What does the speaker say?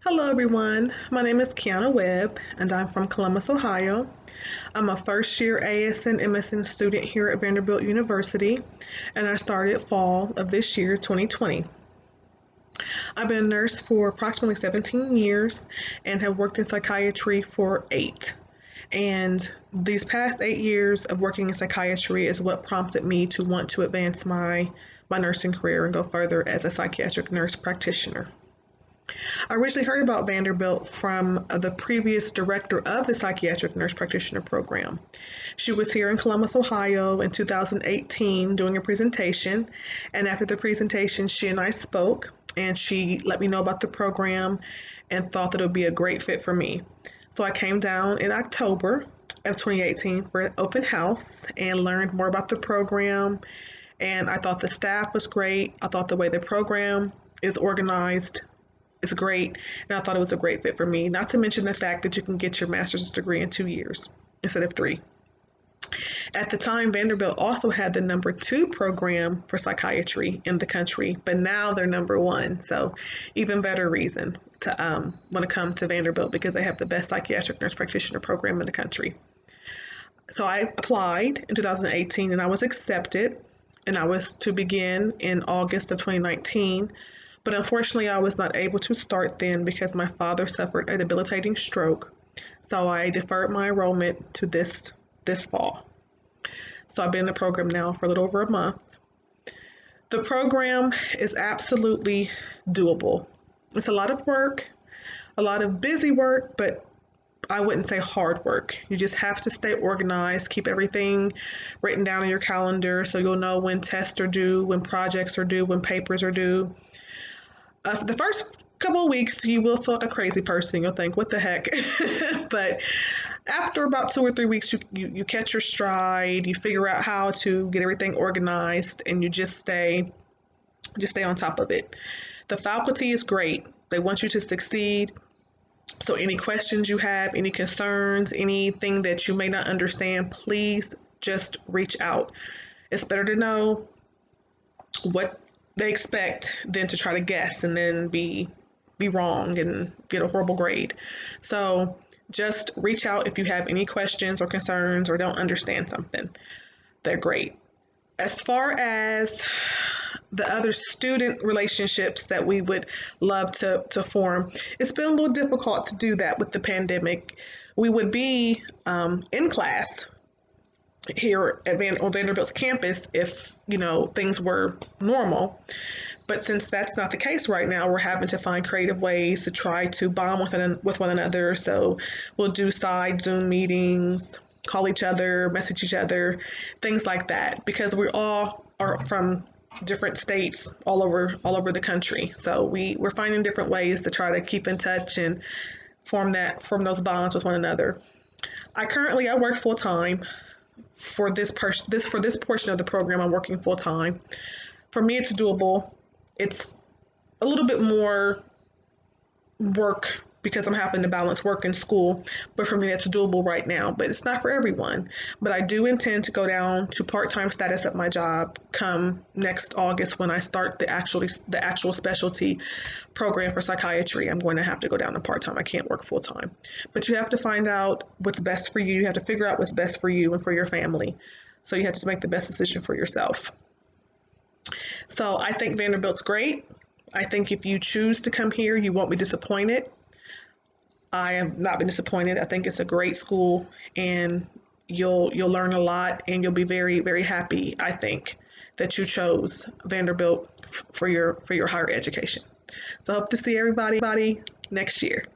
Hello everyone, my name is QiAna Webb and I'm from Columbus, Ohio. I'm a first year ASN MSN student here at Vanderbilt University and I started fall of this year, 2020. I've been a nurse for approximately 17 years and have worked in psychiatry for 8. And these past 8 years of working in psychiatry is what prompted me to want to advance my nursing career and go further as a psychiatric nurse practitioner. I originally heard about Vanderbilt from the previous director of the psychiatric nurse practitioner program. She was here in Columbus, Ohio in 2018 doing a presentation, and after the presentation, she and I spoke, and she let me know about the program and thought that it would be a great fit for me. So I came down in October of 2018 for an open house and learned more about the program, and I thought the staff was great. I thought the way the program is organized is great, and I thought it was a great fit for me, not to mention the fact that you can get your master's degree in 2 years instead of 3. At the time, Vanderbilt also had the #2 program for psychiatry in the country, but now they're #1, so even better reason to want to come to Vanderbilt because they have the best psychiatric nurse practitioner program in the country. So I applied in 2018 and I was accepted, and I was to begin in August of 2019. But unfortunately, I was not able to start then because my father suffered a debilitating stroke. So I deferred my enrollment to this fall. So I've been in the program now for a little over a month. The program is absolutely doable. It's a lot of work, a lot of busy work, but I wouldn't say hard work. You just have to stay organized, keep everything written down in your calendar so you'll know when tests are due, when projects are due, when papers are due. The first couple of weeks, you will feel like a crazy person. You'll think, what the heck? But after about 2 or 3 weeks, you catch your stride, you figure out how to get everything organized, and you just stay on top of it. The faculty is great. They want you to succeed. So any questions you have, any concerns, anything that you may not understand, please just reach out. It's better to know what they expect than to try to guess and then be wrong and get a horrible grade. So just reach out if you have any questions or concerns or don't understand something. They're great. As far as the other student relationships that we would love to form, it's been a little difficult to do that with the pandemic. We would be in class here on Vanderbilt's campus if things were normal, but since that's not the case right now, we're having to find creative ways to try to bond with one another. So we'll do side Zoom meetings, call each other, message each other, things like that, because we all are from different states all over the country. So we're finding different ways to try to keep in touch and form those bonds with one another. I work full time. For this portion of the program, I'm working full time. For me, it's doable. It's a little bit more work because I'm having to balance work and school, but for me, that's doable right now. But it's not for everyone. But I do intend to go down to part-time status at my job come next August when I start the actual specialty program for psychiatry. I'm going to have to go down to part-time. I can't work full-time. But you have to find out what's best for you. You have to figure out what's best for you and for your family. So you have to make the best decision for yourself. So I think Vanderbilt's great. I think if you choose to come here, you won't be disappointed. I have not been disappointed. I think it's a great school, and you'll learn a lot, and you'll be very, very happy, I think, that you chose Vanderbilt for your higher education. So I hope to see everybody next year.